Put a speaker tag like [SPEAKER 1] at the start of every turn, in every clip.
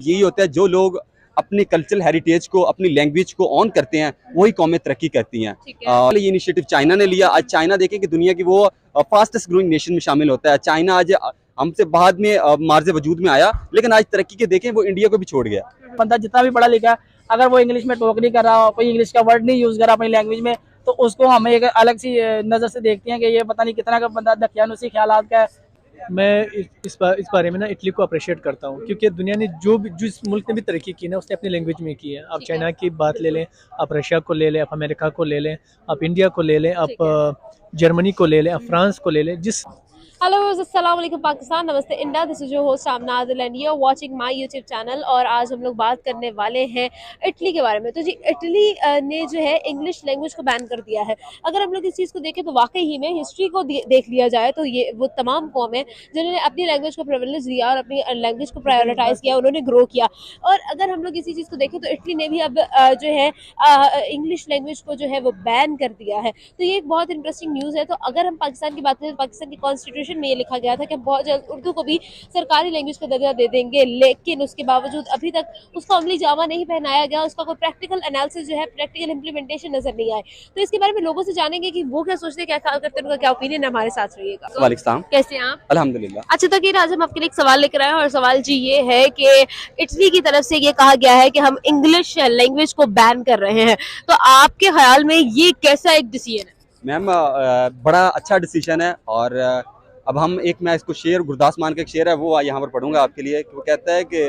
[SPEAKER 1] यही होता है, जो लोग अपने कल्चरल हेरिटेज को, अपनी लैंग्वेज को ऑन करते हैं, वही कौमें तरक्की करती हैं। ये इनिशिएटिव चाइना ने लिया। आज चाइना देखें कि दुनिया की वो फास्टेस्ट ग्रोइंग नेशन में शामिल होता है। चाइना आज हमसे बाद में मार्ज वजूद में आया, लेकिन आज तरक्की के देखें वो इंडिया को भी छोड़ गया।
[SPEAKER 2] बंदा जितना भी पढ़ा लिखा है, अगर वो इंग्लिश में टॉक नहीं कर रहा, कोई इंग्लिश का वर्ड नहीं यूज कर रहा अपनी लैंग्वेज में, तो उसको हम एक अलग सी नज़र से देखते हैं कि ये पता नहीं कितना का बंदा दकियानुसी ख्यालात का है।
[SPEAKER 3] मैं इस बारे में ना इटली को अप्रिशिएट करता हूँ, क्योंकि दुनिया ने जिस मुल्क ने भी तरक्की की ना, उसने अपनी लैंग्वेज में की है। आप चाइना की बात ले लें, आप रशिया को ले लें, आप अमेरिका को ले लें, आप इंडिया को ले लें, आप जर्मनी को ले लें, आप फ्रांस को ले लें। जिस
[SPEAKER 4] हेलो अस्सलाम वालेकुम पाकिस्तान, नमस्ते India. This is your host Shamna Adil and you are watching my YouTube channel. और आज हम लोग बात करने वाले हैं इटली के बारे में। तो जी, इटली ने जो है इंग्लिश लैंग्वेज को बैन कर दिया है। अगर हम लोग इस चीज़ को देखें तो वाकई ही में हिस्ट्री को देख लिया जाए तो ये वो तमाम कौम है जिन्होंने अपनी लैंग्वेज को प्रिविलेज दिया और अपनी लैंग्वेज को प्रायोरिटाइज किया, उन्होंने ग्रो किया। और अगर हम लोग इसी चीज़ को देखें तो इटली ने भी अब जो है इंग्लिश लैंग्वेज को जो है वो बैन कर दिया है। तो ये एक बहुत इंटरेस्टिंग न्यूज़ है। तो अगर हम पाकिस्तान की बात करें तो पाकिस्तान की कॉन्स्टिट्यूशन में ये लिखा गया था कि बहुत जल्द उर्दू को भी सरकारी लैंग्वेज का दर्जा दे देंगे, लेकिन उसके बावजूद अभी तक उसको अमली जामा नहीं पहनाया गया। उसका कोई प्रैक्टिकल एनालिसिस जो है, प्रैक्टिकल इंप्लीमेंटेशन नजर नहीं आए। तो इसके बारे में लोगों से जानेंगे कि वो क्या सोचते हैं, क्या ख्याल करते हैं, उनका क्या ओपिनियन है। हमारे साथ रहिएगा।
[SPEAKER 1] वालेकुम,
[SPEAKER 4] कैसे हैं आप?
[SPEAKER 1] अल्हम्दुलिल्लाह।
[SPEAKER 4] अच्छा तकीर, आज हम आपके लिए एक सवाल लेकर आए हैं और सवाल जी ये है कि इटली की तरफ से ये कहा गया है कि हम इंग्लिश लैंग्वेज को बैन कर रहे हैं। तो आपके ख्याल में ये कैसा एक डिसीजन है?
[SPEAKER 1] मैम, बड़ा अच्छा डिसीजन है। और अब हम मैं इसको शेर, गुरदास मान का एक शेर है, वो यहाँ पर पढ़ूंगा आपके लिए। वो कहता है कि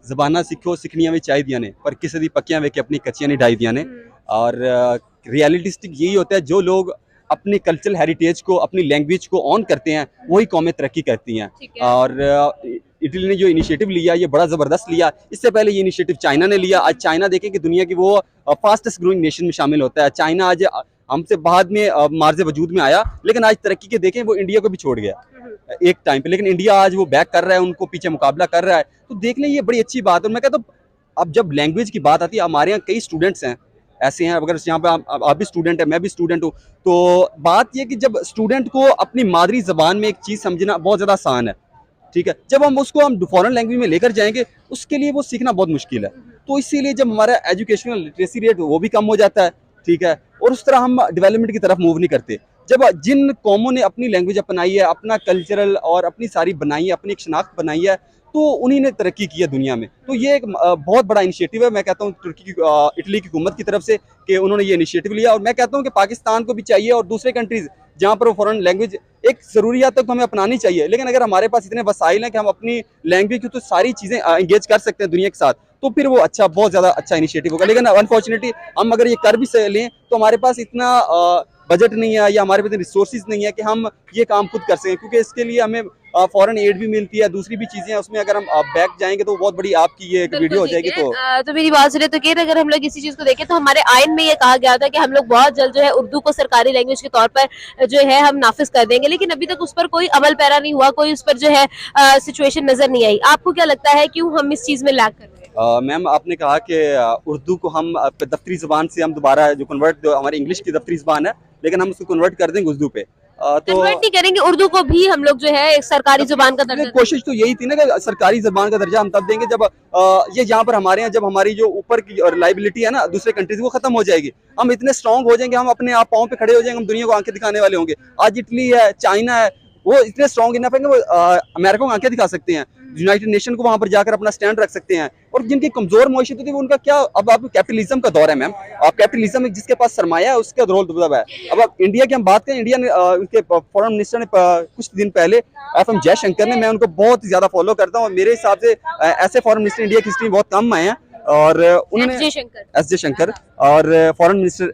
[SPEAKER 1] ज़बाना सीखो सिखनियाँ भी चाह दिया ने, पर किसी दी पक्कियाँ वे के अपनी कच्चियाँ नहीं ढाई दिया ने। और रियलिटिस्टिक यही होता है, जो लोग अपने कल्चरल हेरिटेज को, अपनी लैंग्वेज को ऑन करते हैं, वही कौमें तरक्की करती हैं। और इटली ने जो इनिशिएटिव लिया, ये बड़ा ज़बरदस्त लिया। इससे पहले ये इनिशिएटिव चाइना ने लिया। आज चाइना देखें कि दुनिया की वो फास्टेस्ट ग्रोइंग नेशन में शामिल होता है। चाइना आज हमसे बाद में मार्ज वजूद में आया, लेकिन आज तरक्की के देखें वो इंडिया को भी छोड़ गया एक टाइम पे। लेकिन इंडिया आज वो बैक कर रहा है, उनको पीछे मुकाबला कर रहा है। तो देख लें, ये बड़ी अच्छी बात है। मैं कहता हूँ, अब जब लैंग्वेज की बात आती है, हमारे यहाँ कई स्टूडेंट्स हैं ऐसे हैं, अगर यहाँ पे आप भी स्टूडेंट है, मैं भी स्टूडेंट हूँ। तो बात यह कि जब स्टूडेंट को अपनी मादरी जबान में एक चीज़ समझना बहुत ज़्यादा आसान है, ठीक है, जब हम फॉरेन लैंग्वेज में लेकर जाएंगे, उसके लिए वो सीखना बहुत मुश्किल है। तो इसीलिए जब हमारा एजुकेशनल लिटरेसी रेट वो भी कम हो जाता है, ठीक है, और उस तरह हम डेवलपमेंट की तरफ मूव नहीं करते। जब जिन कौमों ने अपनी लैंग्वेज अपनाई है, अपना कल्चरल और अपनी सारी बनाई है, अपनी एक शनाख्त बनाई है, तो उन्हीं ने तरक्की की है दुनिया में। तो ये एक बहुत बड़ा इनिशिएटिव है, मैं कहता हूँ इटली की हुकूमत की तरफ से, कि उन्होंने ये इनिशिएटिव लिया। और मैं कहता हूँ कि पाकिस्तान को भी चाहिए, और दूसरे कंट्रीज जहाँ पर वो फॉरेन लैंग्वेज एक ज़रूरियात तक तो हमें अपनानी चाहिए। लेकिन अगर हमारे पास इतने वसाइल हैं कि हम अपनी लैंग्वेज की तो सारी चीज़ें इंगेज कर सकते हैं दुनिया के साथ, तो फिर वो बहुत ज़्यादा अच्छा इनिशिएटिव होगा। लेकिन अनफॉर्चुनेटली हम अगर ये कर भी लें, तो हमारे पास इतना बजट नहीं है या हमारे पास रिसोर्सेज नहीं है कि हम ये काम खुद कर सकें, क्योंकि इसके लिए हमें फॉरेन एड भी मिलती है, दूसरी भी चीजें हैं। उसमें अगर हम बैक जाएंगे तो बहुत बड़ी आपकी ये एक वीडियो हो जाएगी।
[SPEAKER 4] तो मेरी बात सुने तो अगर हम लोग इसी चीज को देखें तो हमारे आइन में ये कहा गया था कि हम लोग बहुत जल्द जो है उर्दू को सरकारी लैंग्वेज के तौर पर जो है हम नाफिज कर देंगे, लेकिन अभी तक उस पर कोई अमल पैरा नहीं हुआ, कोई उस पर जो है सिचुएशन नजर नहीं आई। आपको क्या लगता है क्यों हम इस चीज में लैग कर रहे हैं?
[SPEAKER 1] मैम, आपने कहा कि उर्दू को हम दफ्तरी जबान से हम दोबारा जो हमारी इंग्लिश की दफ्तरी जबान है, लेकिन हम उसको कन्वर्ट कर देंगे उर्दू पे।
[SPEAKER 4] तो कन्वर्ट नहीं करेंगे, उर्दू को भी हम लोग जो है एक सरकारी जुबान का दर्जा।
[SPEAKER 1] कोशिश तो यही थी ना कि सरकारी जबान का दर्जा हम तब देंगे जब ये यहाँ पर हमारे यहाँ जब हमारी जो ऊपर की रिलायबिलिटी है ना दूसरे कंट्रीज, वो खत्म हो जाएगी। हम इतने स्ट्रांग हो जाएंगे, हम अपने आप पाँव पे खड़े हो जाएंगे, हम दुनिया को आंखें दिखाने वाले होंगे। आज इटली है, चाइना है, वो इतने स्ट्रांग इनफ है कि वो अमेरिका को आंखें दिखा सकते हैं, यूनाइटेड नेशन को वहां पर जाकर अपना स्टैंड रख सकते हैं। और जिनकी कमजोर मईशत होती है उनका क्या, अब आप कैपिटलिज्म का दौर है मैम। आप कैपिटलिज्म में जिसके पास सरमाया है उसका रोल मतलब है। अब आप इंडिया की हम बात करें, इंडिया ने उनके फॉरेन मिनिस्टर ने कुछ दिन पहले FM जयशंकर ने, मैं उनको बहुत ज्यादा फॉलो करता हूँ, और मेरे हिसाब से ऐसे फॉरेन मिनिस्टर इंडिया की हिस्ट्री में बहुत कम आए हैं। और उन्होंने एस जयशंकर और फॉरेन मिनिस्टर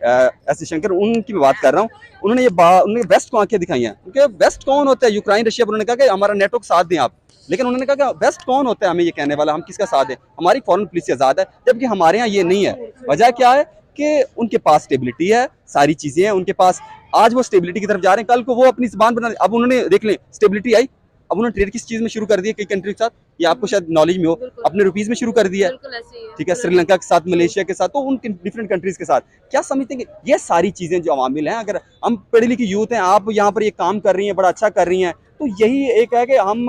[SPEAKER 1] एस जयशंकर, उनकी मैं बात कर रहा हूँ। उन्होंने वेस्ट को आंखें दिखाई हैं, क्योंकि वेस्ट कौन होता है? Ukraine, Russia. उन्होंने कहा कि हमारा नेटवर्क साथ दें आप, लेकिन उन्होंने कहा कि वेस्ट कौन होता है हमें ये कहने वाला, हम किसका साथ दें? हमारी फॉरेन पॉलिसी आज़ाद है, जबकि हमारे यहाँ ये नहीं है। वजह क्या है कि उनके पास स्टेबिलिटी है, सारी चीज़ें हैं उनके पास। आज वो स्टेबिलिटी की तरफ जा रहे हैं, कल को वो अपनी ज़बान बना। अब उन्होंने देख लें, स्टेबिलिटी आई, अब उन्होंने ट्रेड किस चीज़ में शुरू कर दिया कई कंट्री के साथ, ये आपको शायद नॉलेज में हो, अपने रुपीज़ में शुरू कर दिया है, ठीक है, श्रीलंका के साथ, मलेशिया के साथ, तो उन डिफरेंट कंट्रीज़ के साथ। क्या समझते हैं कि ये सारी चीज़ें जो अवामिल हैं, अगर हम पढ़ी लिखी यूथ हैं, आप यहाँ पर ये काम कर रही हैं, बड़ा अच्छा कर रही हैं, तो यही एक है कि हम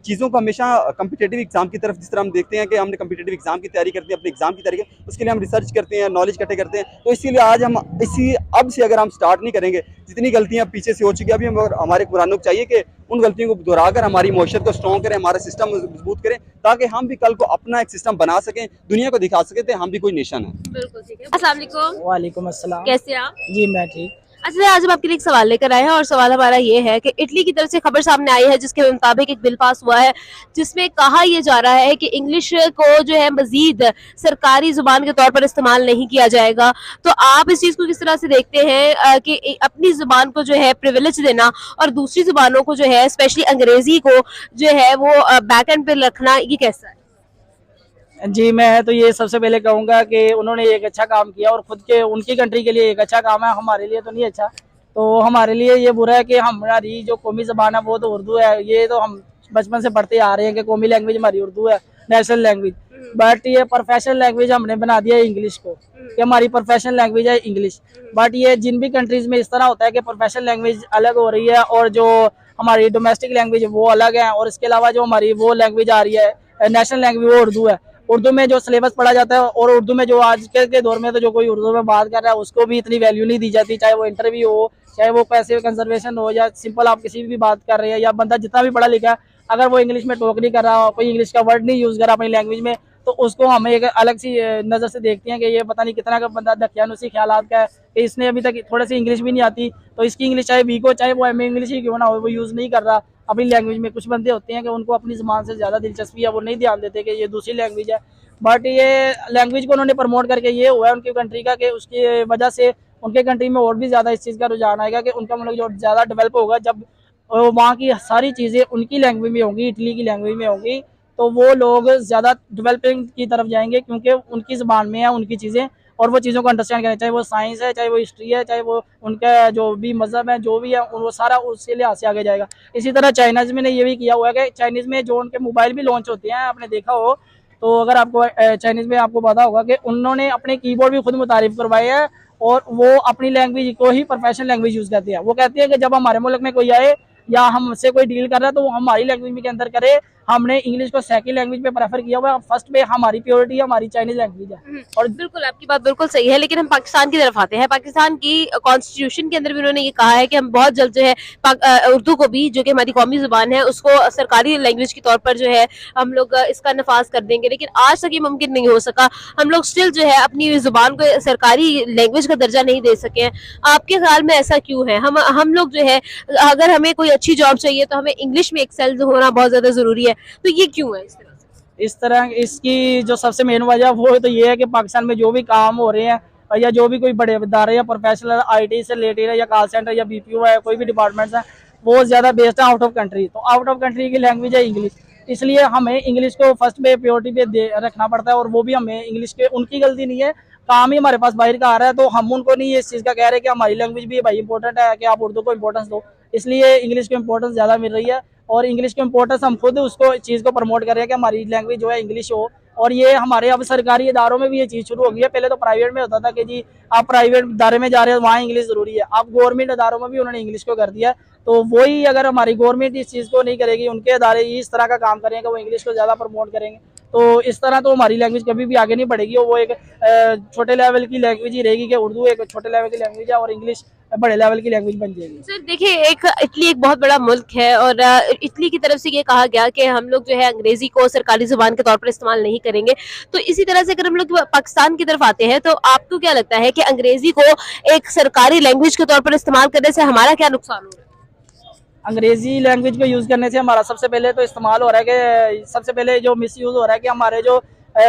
[SPEAKER 1] चीज़ों को हमेशा कम्पिटेटिव एग्जाम की तरफ, जिस तरह हम देखते हैं कि हमने कम्पिटेटिव एग्जाम की तैयारी करते हैं, अपने एग्जाम की तैयारी करते हैं, उसके लिए हम रिसर्च करते हैं, नॉलेज इकट्ठे करते हैं। तो इसीलिए आज हम अब से अगर हम स्टार्ट नहीं करेंगे, जितनी गलतियां पीछे से हो चुकी है, अभी हम हमारे कुरानों को चाहिए कि उन गलतियों को दोहराकर हमारी मौशत को स्ट्रॉन्ग करें, हमारा सिस्टम मजबूत करें, ताकि हम भी कल को अपना एक सिस्टम बना सकें, दुनिया को दिखा सकें कि हम भी कोई नेशन है।
[SPEAKER 4] बिल्कुल ठीक है। अस्सलाम वालेकुम।
[SPEAKER 2] वालेकुम अस्सलाम।
[SPEAKER 4] कैसे हैं आप?
[SPEAKER 2] जी मैं ठीक।
[SPEAKER 4] अच्छा, आज हम आपके लिए एक सवाल लेकर आए हैं और सवाल हमारा ये है कि इटली की तरफ से खबर सामने आई है जिसके मुताबिक एक बिल पास हुआ है जिसमें कहा यह जा रहा है कि इंग्लिश को जो है मजीद सरकारी जुबान के तौर पर इस्तेमाल नहीं किया जाएगा। तो आप इस चीज़ को किस तरह से देखते हैं कि अपनी जुबान को जो है प्रिविलेज देना और दूसरी जुबानों को जो है स्पेशली अंग्रेजी को जो है वो बैक एंड पे रखना, ये कैसा है?
[SPEAKER 2] जी मैं तो ये सबसे पहले कहूँगा कि उन्होंने एक अच्छा काम किया और खुद के उनकी कंट्री के लिए एक अच्छा काम है, हमारे लिए तो नहीं अच्छा। तो हमारे लिए ये बुरा है कि हमारी जो कौमी ज़बान है वो तो उर्दू है। ये तो हम बचपन से पढ़ते आ रहे हैं कि कौमी लैंग्वेज हमारी उर्दू है, नेशनल लैंग्वेज। बट ये प्रोफेशनल लैंग्वेज हमने बना दिया है इंग्लिश को, कि हमारी प्रोफेशनल लैंग्वेज है इंग्लिश। बट ये जिन भी कंट्रीज़ में इस तरह होता है कि प्रोफेशनल लैंग्वेज अलग हो रही है और जो हमारी डोमेस्टिक लैंग्वेज वो अलग है, और इसके अलावा जो हमारी वो लैंग्वेज आ रही है नेशनल लैंग्वेज वो उर्दू है। उर्दू में जो सिलेबस पढ़ा जाता है और उर्दू में जो आज के दौर में तो जो कोई उर्दू में बात कर रहा है उसको भी इतनी वैल्यू नहीं दी जाती, चाहे वो इंटरव्यू हो, चाहे वो पैसे कंजर्वेशन हो, या सिंपल आप किसी भी बात कर रहे हैं, या बंदा जितना भी पढ़ा लिखा है अगर वो इंग्लिश में टॉक नहीं कर रहा, कोई इंग्लिश का वर्ड नहीं यूज़ कर रहा अपनी लैंग्वेज में, तो उसको हम एक अलग सी नज़र से देखते हैं कि ये पता नहीं कितना का बंदा दकियानुसी ख्यालात का है कि इसने अभी तक थोड़ी सी इंग्लिश भी नहीं आती, तो इसकी इंग्लिश चाहे वीक हो, चाहे वो एम इंग्लिश ही क्यों ना हो, वो यूज़ नहीं कर रहा अपनी लैंग्वेज में। कुछ बंदे होते हैं कि उनको अपनी ज़बान से ज़्यादा दिलचस्पी है, वो नहीं ध्यान देते कि ये दूसरी लैंग्वेज है। बट ये लैंग्वेज को उन्होंने प्रमोट करके ये हुआ है उनकी कंट्री का कि उसकी वजह से उनके कंट्री में और भी ज़्यादा इस चीज़ का रुझान आएगा कि उनका मुल्क जो ज़्यादा डेवलप होगा, जब वहाँ की सारी चीज़ें उनकी लैंग्वेज में होंगी, इटली की लैंग्वेज में होंगी, तो वो लोग ज़्यादा डेवलपिंग की तरफ जाएंगे क्योंकि उनकी ज़बान में है उनकी चीज़ें, और वो चीज़ों को अंडरस्टैंड करें, चाहे वो साइंस है, चाहे वो हिस्ट्री है, चाहे वो उनका जो भी मज़हब है, जो भी है वो सारा उसके लिहाज से आगे जाएगा। इसी तरह चाइनीज़ में ने ये भी किया हुआ है कि चाइनीज़ में जो उनके मोबाइल भी लॉन्च होते हैं, आपने देखा हो तो अगर आपको चाइनीज़ में आपको पता होगा कि उन्होंने अपने कीबोर्ड भी खुद मुतारिफ करवाए हैं और वो अपनी लैंग्वेज को ही प्रोफेशनल लैंग्वेज यूज़ करते हैं। वो कहते हैं कि जब हमारे मुल्क में कोई आए या हमसे कोई डील कर रहा है तो वो हमारी लैंग्वेज के अंदर करे। हमने इंग्लिश को सेकंड लैंग्वेज पे प्रेफर किया हुआ है, फर्स्ट पे हमारी प्योरिटी हमारी चाइनीज लैंग्वेज है।
[SPEAKER 4] और बिल्कुल आपकी बात बिल्कुल सही है, लेकिन हम पाकिस्तान की तरफ आते हैं। पाकिस्तान की कॉन्स्टिट्यूशन के अंदर भी उन्होंने ये कहा है कि हम बहुत जल्द जो है उर्दू को भी, जो कि हमारी कौमी जुबान है, उसको सरकारी लैंग्वेज के तौर पर जो है हम लोग इसका नफाज कर देंगे। लेकिन आज तक ये मुमकिन नहीं हो सका, हम लोग स्टिल जो है अपनी जुबान को सरकारी लैंग्वेज का दर्जा नहीं दे सके हैं। आपके ख्याल में ऐसा क्यों है? हम लोग जो है अगर हमें कोई अच्छी जॉब चाहिए तो हमें इंग्लिश में एक्सेल होना बहुत ज्यादा जरूरी है, तो ये क्यों है इस तरह से?
[SPEAKER 2] इस तरह इसकी जो सबसे मेन वजह वो तो ये है कि पाकिस्तान में जो भी काम हो रहे हैं या जो भी कोई बड़े इदारे या प्रोफेशनल आईटी से रिलेटेड है या कॉल सेंटर या बीपीओ है, कोई भी डिपार्टमेंट्स है, वो ज़्यादा बेस्ड है आउट ऑफ कंट्री। तो आउट ऑफ कंट्री की लैंग्वेज है इंग्लिश, इसलिए हमें इंग्लिश को फर्स्ट पे प्योरिटी पे रखना पड़ता है। और वो भी हमें इंग्लिश के, उनकी गलती नहीं है, काम ही हमारे पास बाहर का आ रहा है, तो हम उनको नहीं इस चीज़ का कह रहे कि हमारी लैंग्वेज भी भाई इंपॉर्टेंट है कि आप उर्दू को इंपॉर्टेंस दो, इसलिए इंग्लिश को इंपॉर्टेंस ज़्यादा मिल रही है। और इंग्लिश की इंपॉर्टेंस हम खुद उसको चीज़ को प्रमोट कर रहे हैं कि हमारी लैंग्वेज जो है इंग्लिश हो। और ये हमारे अब सरकारी इदारों में भी ये चीज़ शुरू हो गई है। पहले तो प्राइवेट में होता था कि जी आप प्राइवेट इदारे में जा रहे हैं वहाँ इंग्लिश ज़रूरी है, अब गवर्नमेंट इदारों में भी उन्होंने इंग्लिश को कर दिया। तो वही अगर हमारी गवर्नमेंट इस चीज़ को नहीं करेगी, उनके इदारे इस तरह का काम करेंगे, वो इंग्लिश को ज़्यादा प्रमोट करेंगे, तो इस तरह तो हमारी लैंग्वेज कभी भी आगे नहीं बढ़ेगी। और वो एक छोटे लेवल की लैंग्वेज ही रहेगी कि उर्दू एक छोटे लेवल की लैंग्वेज है और इंग्लिश बड़े लेवल की लैंग्वेज बन जाएगी।
[SPEAKER 4] सर देखिए, इटली एक बहुत बड़ा मुल्क है और इटली की तरफ से ये कहा गया कि हम लोग जो है अंग्रेजी को सरकारी जुबान के तौर पर इस्तेमाल नहीं करेंगे। तो इसी तरह से अगर हम लोग पाकिस्तान की तरफ आते हैं तो आपको क्या लगता है कि अंग्रेजी को एक सरकारी लैंग्वेज के तौर पर इस्तेमाल करने से हमारा क्या नुकसान हो रहा है?
[SPEAKER 2] अंग्रेजी लैंग्वेज को यूज़ करने से हमारा सबसे पहले तो इस्तेमाल हो रहा है कि सबसे पहले जो मिस यूज़ हो रहा है कि हमारे जो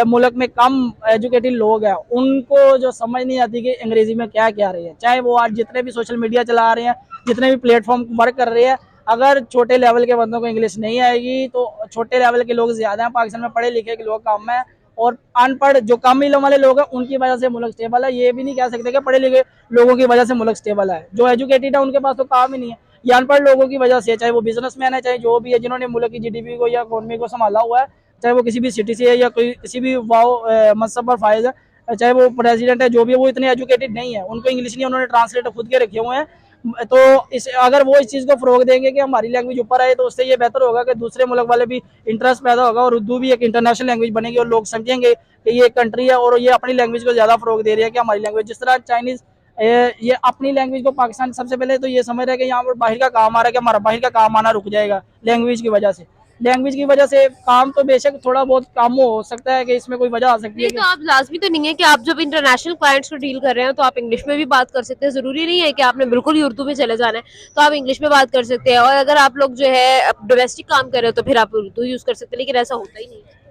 [SPEAKER 2] मुल्क में कम एजुकेटेड लोग हैं उनको जो समझ नहीं आती कि अंग्रेजी में क्या क्या रही है। चाहे वो आज जितने भी सोशल मीडिया चला रहे हैं, जितने भी प्लेटफॉर्म वर्क कर रहे हैं, अगर छोटे लेवल के बंदों को इंग्लिश नहीं आएगी तो छोटे लेवल के लोग ज़्यादा हैं पाकिस्तान में, पढ़े लिखे के लोग कम हैं और अनपढ़ जो कम इल्म वाले लोग हैं उनकी वजह से मुल्क स्टेबल है। ये भी नहीं कह सकते कि पढ़े लिखे लोगों की वजह से मुल्क स्टेबल है। जो एजुकेटेड है उनके पास तो काम ही नहीं है, या अनपढ़ लोगों की वजह से, चाहे वो बिजनेसमैन है, चाहे जो भी है जिन्होंने मुल्क की जीडीपी को या इकोनॉमी को संभाला हुआ है, चाहे वो किसी भी सिटी से है या कोई किसी भी मनसब पर फायज है, चाहे वो प्रेसिडेंट है, जो भी है, वो इतने एजुकेटेड नहीं है, उनको इंग्लिश नहीं, उन्होंने ट्रांसलेटर खुद के रखे हुए हैं तो इस अगर वो इस चीज़ को फ़रोग देंगे कि हमारी लैंग्वेज ऊपर आए, तो उससे ये बेहतर होगा कि दूसरे मुल्क वाले भी इंटरेस्ट पैदा होगा और उर्दू भी एक इंटरनेशनल लैंग्वेज बनेगी और लोग समझेंगे कि ये एक कंट्री है और ये अपनी लैंग्वेज को ज़्यादा फ़रोग दे रही है कि हमारी लैंग्वेज, जिस तरह चाइनीज़ ये अपनी लैंग्वेज को, पाकिस्तान सबसे पहले तो ये समझ रहा है कि यहाँ पर बाहर का काम आ रहा है, कि हमारा बाहर का काम आना रुक जाएगा लैंग्वेज की वजह से। लैंग्वेज की वजह से काम तो बेशक थोड़ा बहुत काम हो सकता है कि इसमें कोई वजह आ सकती है
[SPEAKER 4] नहीं तो आप लाजमी तो नहीं है कि आप जब इंटरनेशनल क्लाइंट्स को डील कर रहे हैं तो आप इंग्लिश में भी बात कर सकते हैं, जरूरी नहीं है कि आपने बिल्कुल ही उर्दू में चले जाना है, तो आप इंग्लिश में बात कर सकते हैं। और अगर आप लोग जो है डोमेस्टिक काम कर रहे हो तो फिर आप उर्दू यूज कर सकते हैं, लेकिन ऐसा होता ही नहीं है।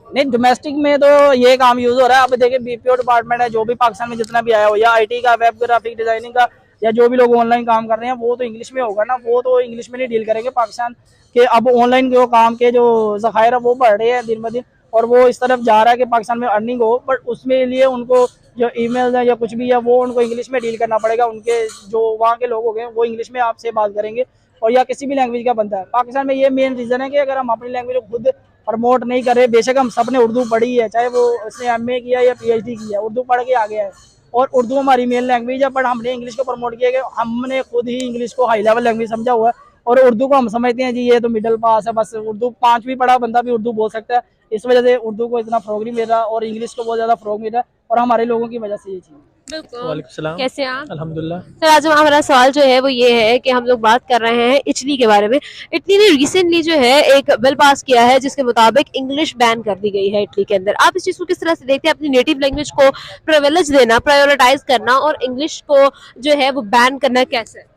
[SPEAKER 2] नहीं, डोमेस्टिक में तो ये काम यूज हो रहा है। अब देखिए बीपीओ डिपार्टमेंट है जो भी पाकिस्तान में जितना भी आया हो, या आईटी का, वेब ग्राफिक डिजाइनिंग का, या जो भी लोग ऑनलाइन काम कर रहे हैं, वो तो इंग्लिश में होगा ना, वो तो इंग्लिश में नहीं डील करेंगे पाकिस्तान के। अब ऑनलाइन जो काम के जो ज़खायर है वो बढ़ रहे हैं दिन ब दिन, और वो इस तरफ जा रहा है कि पाकिस्तान में अर्निंग हो, बट उसमें लिए उनको जो ईमेल है या कुछ भी है वो उनको इंग्लिश में डील करना पड़ेगा। उनके जो वहाँ के लोग हो गए वो इंग्लिश में आपसे बात करेंगे, और या किसी भी लैंग्वेज का बनता है। पाकिस्तान में ये मेन रीज़न है कि अगर हम अपनी लैंग्वेज को खुद प्रमोट नहीं कर रहे, बेशक हम सब ने उर्दू पढ़ी है, चाहे वो उसने एमए किया या पीएचडी किया, उर्दू पढ़ के आ गया है और उर्दू हमारी मेन लैंग्वेज है, बट हमने इंग्लिश को प्रमोट किया कि हमने खुद ही इंग्लिश को हाई लेवल लैंग्वेज समझा हुआ है, और उर्दू को हम समझते हैं जी ये तो मिडिल पास है, बस उर्दू 5वीं पढ़ा बंदा भी उर्दू बोल सकता है। इस वजह से उर्दू को इतना फ़रोग नहीं मिल रहा और इंग्लिश को बहुत ज़्यादा फ़रोग मिल रहा है, और हमारे लोगों की वजह से ये चीज़।
[SPEAKER 4] बिल्कुल।
[SPEAKER 3] वालेकुम सलाम।
[SPEAKER 4] कैसे हैं आप?
[SPEAKER 3] अल्हम्दुलिल्लाह।
[SPEAKER 4] सर आज हमारा सवाल जो है वो ये है कि हम लोग बात कर रहे हैं इटली के बारे में। इटली ने रिसेंटली जो है एक बिल पास किया है जिसके मुताबिक इंग्लिश बैन कर दी गई है इटली के अंदर। आप इस चीज को किस तरह से देखते हैं? अपनी नेटिव लैंग्वेज को प्रिविलेज देना, प्रायोरिटाइज करना और इंग्लिश को जो है वो बैन करना कैसे?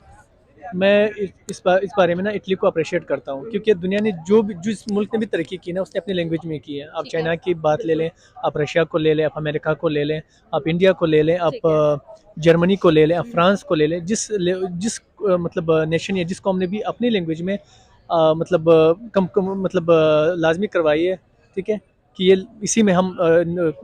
[SPEAKER 3] मैं इस बारे में ना इटली को अप्रिशिएट करता हूँ, क्योंकि दुनिया ने जिस मुल्क ने भी तरक्की की ना उसने अपनी लैंग्वेज में की है। आप
[SPEAKER 4] ठीक है।
[SPEAKER 3] चाइना की बात ले लें, आप रशिया को ले लें, आप अमेरिका को ले लें, आप इंडिया को ले लें,
[SPEAKER 4] ठीक है।
[SPEAKER 3] आप जर्मनी को ले लें, आप फ्रांस को ले लें। जिस मतलब नेशन या जिस कौम ने भी अपनी लैंग्वेज में मतलब लाजमी करवाई है, ठीक है, कि ये इसी में हम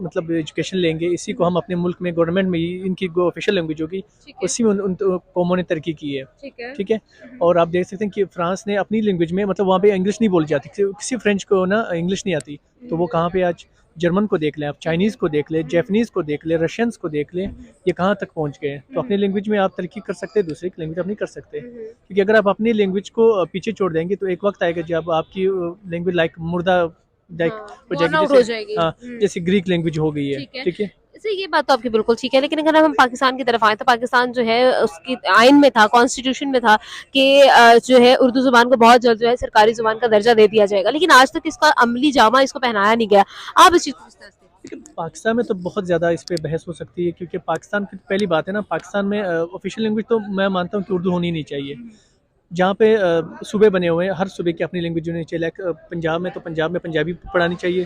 [SPEAKER 3] मतलब एजुकेशन लेंगे, इसी को हम अपने मुल्क में गवर्नमेंट में इनकी ऑफिशियल लैंग्वेज होगी,
[SPEAKER 4] ठीक है।
[SPEAKER 3] उसी में उन कौमों ने तरक्की की है।
[SPEAKER 4] ठीक है।
[SPEAKER 3] ठीक है। और आप देख सकते हैं कि फ्रांस ने अपनी लैंग्वेज में, मतलब वहाँ पे इंग्लिश नहीं बोली जाती, किसी फ्रेंच को ना इंग्लिश नहीं आती, तो वो कहाँ पे आज जर्मन को देख लें, आप चाइनीज़ को देख लें, जैपनीज़ को देख लें, रशियंस को देख लें, ये कहाँ तक पहुँच गए हैं। तो अपनी लैंग्वेज में आप तरक्की कर सकते हैं, दूसरी की लैंग्वेज आप नहीं कर सकते, क्योंकि अगर आप अपनी लैंग्वेज को पीछे छोड़ देंगे तो एक वक्त आएगा जब आपकी लैंग्वेज लाइक मुर्दा हो
[SPEAKER 4] हो
[SPEAKER 3] जाएगी,
[SPEAKER 4] जाएगी।
[SPEAKER 3] हाँ, जैसे ग्रीक लैंग्वेज हो गई है।
[SPEAKER 4] ठीक है।
[SPEAKER 3] ठीक है।
[SPEAKER 4] वैसे ये बात तो आपकी बिल्कुल ठीक है, लेकिन अगर हम पाकिस्तान की तरफ आए तो पाकिस्तान जो है उसकी आइन में था, कॉन्स्टिट्यूशन में था कि जो है उर्दू जुबान को बहुत जल्द जो है सरकारी जुबान का दर्जा दे दिया जाएगा, लेकिन आज तक इसका अमली जामा इसको पहनाया नहीं गया। आप इस चीज को किस तरह से देखते हैं?
[SPEAKER 3] लेकिन पाकिस्तान में तो बहुत ज़्यादा इस पे बहस हो सकती है, क्योंकि पाकिस्तान की पहली बात है ना, पाकिस्तान में ऑफिशियल लैंग्वेज तो मैं मानता हूँ कि उर्दू होनी नहीं चाहिए। जहाँ पे सूबे बने हुए हैं, हर सूबे की अपनी लैंग्वेज होनी चाहिए। लाइक पंजाब में तो पंजाब में पंजाबी पढ़ानी चाहिए,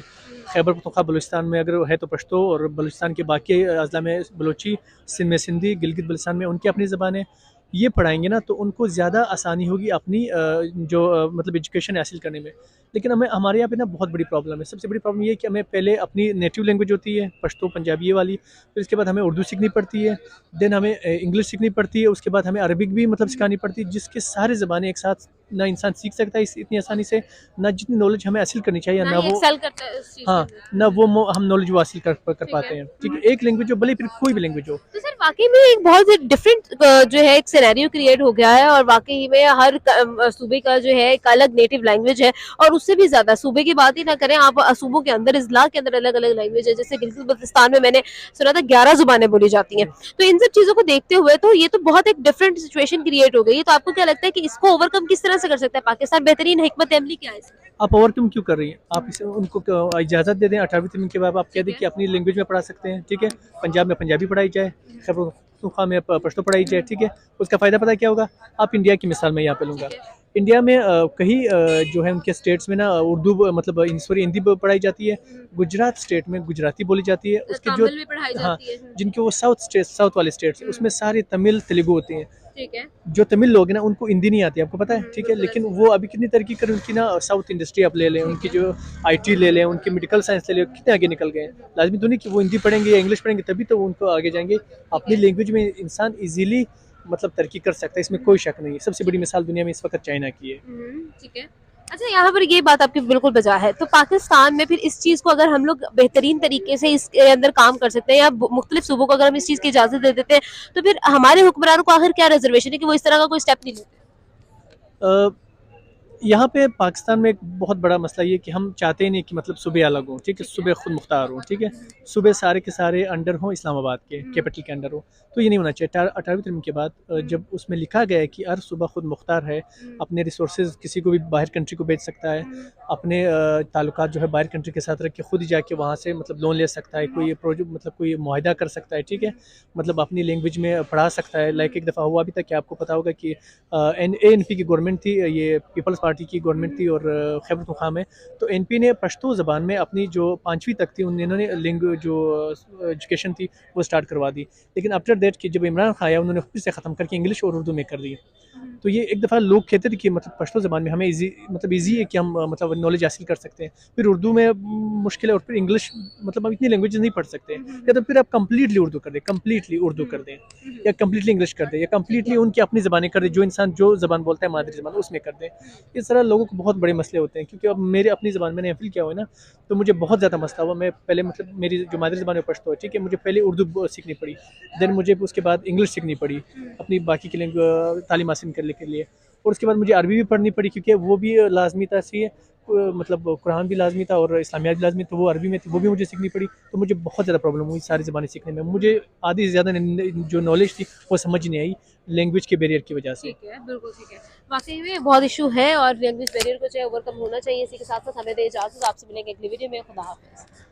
[SPEAKER 3] खैबर पख्तूनख्वा बलूचिस्तान में अगर है तो पश्तो, और बलूचिस्तान के बाकी अजला में बलोची, सिंध में सिंधी, गिलगित बल्तिस्तान में उनकी अपनी ज़बानें। ये पढ़ाएंगे ना तो उनको ज़्यादा आसानी होगी अपनी मतलब एजुकेशन हासिल करने में। लेकिन हमारे यहाँ पे ना बहुत बड़ी प्रॉब्लम है। सबसे बड़ी प्रॉब्लम ये है कि हमें पहले अपनी नेटिव लैंग्वेज होती है पश्तो पंजाबी ये वाली, फिर इसके बाद हमें उर्दू सीखनी पड़ती है, देन हमें इंग्लिश सीखनी पड़ती है, उसके बाद हमें अरबिक भी मतलब सिखानी पड़ती है, जिसके सारे ज़बानें एक साथ ना इंसान सीख सकता है इतनी आसानी से, ना जितनी नॉलेज हमें हासिल करनी चाहिए, ना वो
[SPEAKER 4] एक्सेल करता है इस चीज
[SPEAKER 3] हाँ,
[SPEAKER 4] में।
[SPEAKER 3] ना वो हम नॉलेज वो हासिल कर पाते
[SPEAKER 4] है।
[SPEAKER 3] हैं। ठीक है। एक लैंग्वेज हो, भले फिर कोई भी लैंग्वेज हो।
[SPEAKER 4] तो सर वाकई में एक बहुत ही डिफरेंट जो है एक सिनेरियो क्रिएट हो गया है, और वाकई में हर सूबे का जो है एक अलग नेटिव लैंग्वेज है, और उससे भी ज्यादा सूबे की बात ही ना करें, आप सूबों के अंदर इजला के अंदर अलग अलग लैंग्वेज है। जैसे गिलगित बल्तिस्तान में मैंने सुना था 11 जुबानें बोली जाती हैं। तो इन सब चीजों को देखते हुए तो ये तो बहुत एक डिफरेंट सिचुएशन क्रिएट हो गई है। तो आपको क्या लगता है कि इसको ओवरकम किस तरह से कर सकता है पाकिस्तान? बेहतरीन हिकमत अमली क्या है इसमें?
[SPEAKER 3] आप ओवरकम क्यों कर रही हैं? आप इसे उनको इजाज़त दे दें, 18वीं तमीम के बाद आप कह दें कि अपनी लैंग्वेज में पढ़ा सकते हैं। ठीक है। पंजाब में पंजाबी पढ़ाई जाए, खैबर पख्तूनख्वा में पश्तो पढ़ाई जाए। ठीक है। उसका फ़ायदा पता है क्या होगा? आप इंडिया की मिसाल में यहाँ पे लूँगा। इंडिया में कहीं जो है उनके स्टेट्स में ना उर्दू मतलब हिंदी पढ़ाई जाती है, गुजरात स्टेट में गुजराती बोली जाती है, उसके जो
[SPEAKER 4] तमिल भी पढ़ाई
[SPEAKER 3] हाँ,
[SPEAKER 4] जाती है।
[SPEAKER 3] जिनके वो साउथ वाले स्टेट्स हैं उसमें सारे तमिल तेलुगु होते हैं।
[SPEAKER 4] ठीक है।
[SPEAKER 3] जो तमिल लोग हैं ना उनको हिंदी नहीं आती, आपको पता है। ठीक है। लेकिन वो अभी कितनी तरक्की कर, उनकी ना साउथ इंडस्ट्री आप ले लें, उनकी जो आईटी ले लें, उनकी मेडिकल साइंस ले लें, कितने आगे निकल गए हैं। लाजमी तो नहीं कि वो हिंदी पढ़ेंगे या इंग्लिश पढ़ेंगे तभी तो उनको आगे जाएंगे। अपनी लैंग्वेज में इंसान इजीली मतलब तरक्की कर सकता है, इसमें कोई शक नहीं है। सबसे बड़ी मिसाल दुनिया में इस वक्त चाइना की है।
[SPEAKER 4] ठीक है। अच्छा, यहाँ पर ये बात आपकी बिल्कुल बजा है। तो पाकिस्तान में फिर इस चीज़ को अगर हम लोग बेहतरीन तरीके से इसके अंदर काम कर सकते हैं या मुख्तलिफ सूबों को अगर हम इस चीज़ की इजाज़त दे देते हैं, तो फिर हमारे हुक्मरानों को आखिर क्या रिजर्वेशन है कि वो इस तरह का कोई स्टेप नहीं लेते?
[SPEAKER 3] अ, यहाँ पे पाकिस्तान में एक बहुत बड़ा मसला ये है कि हम चाहते ही नहीं कि मतलब सूबे अलग हों, ठीक है, सूबे खुद मुख्तार हों, ठीक है, सूबे सारे के सारे अंडर हों इस्लामाबाद के कैपिटल के अंडर हो, तो ये नहीं होना चाहिए। 18वीं तरमीम के बाद जब उसमें लिखा गया है कि हर सूबा खुद मुख्तार है, अपने रिसोर्सेज किसी को भी बाहर कंट्री को बेच सकता है, अपने ताल्लुकात जो है बाहर कंट्री के साथ रख के खुद ही जाके वहाँ से मतलब लोन ले सकता है, कोई प्रोजेक्ट मतलब कोई मुआहदा कर सकता है, ठीक है, मतलब अपनी लैंग्वेज में पढ़ा सकता है। लाइक एक दफ़ा हुआ अभी तक कि आपको पता होगा कि ANP की गवर्नमेंट थी, ये पीपल्स पार्टी की गवर्नमेंट थी और खैबर पख्तूनख्वा में, तो NP ने पश्तो ज़बान में अपनी जो 5वीं तक थी उन्होंने लैंग्वेज जो एजुकेशन थी वो स्टार्ट करवा दी। लेकिन आफ्टर दैट कि जब इमरान खान आया उन्होंने फिर से ख़त्म करके इंग्लिश और उर्दू में कर दी। तो ये एक दफ़ा लोग कहते थे कि मतलब पश्तो ज़बान में हमें ईजी है कि हम मतलब नॉलेज हासिल कर सकते हैं, फिर उर्दू में मुश्किल है और फिर इंग्लिश, मतलब हम इतनी लैंग्वेज नहीं पढ़ सकते, या तो फिर आप कम्प्लीटली उर्दू कर दें, कम्प्लीटली उर्दू कर दें, या कम्प्लीटली इंग्लिश कर दें, या कम्प्लीटली उनकी अपनी ज़बानें कर दें, जो इंसान जो ज़बान बोलता है मादरी ज़बान उसमें कर दें। इस तरह लोगों को बहुत बड़े मसले होते हैं, क्योंकि अब मेरे अपनी ज़बान मैंने एमफिल किया हुआ है ना, तो मुझे बहुत ज़्यादा मसला हुआ। मैं पहले मतलब मेरी जो मादरी ज़बान है पश्तो है, ठीक है, मुझे पहले उर्दू सीखनी पड़ी, देन मुझे उसके बाद इंग्लिश सीखनी पड़ी अपनी बाकी के तालीम हासिल करने के लिए, और उसके बाद मुझे अरबी भी पढ़नी पड़ी क्योंकि वो भी लाजमी था, सी मतलब कुरान भी लाजमी था और इस्लामियात भी लाजमी, तो वो अरबी में थी, वो भी मुझे सीखनी पड़ी। तो मुझे बहुत ज़्यादा प्रॉब्लम हुई सारी ज़बानें सीखने में, मुझे आधी से ज़्यादा जो नॉलेज थी वो समझ नहीं आई लैंग्वेज के बैरियर की वजह से।
[SPEAKER 4] ठीक है, बिल्कुल ठीक है। वाक़ई में बहुत इश्यू है और लैंग्वेज बैरियर को जो है ओवरकम होना चाहिए। इसी के साथ-साथ हमें दें इजाज़त, आपसे मिलेंगे अगली वीडियो में। खुदा हाफ़िज़।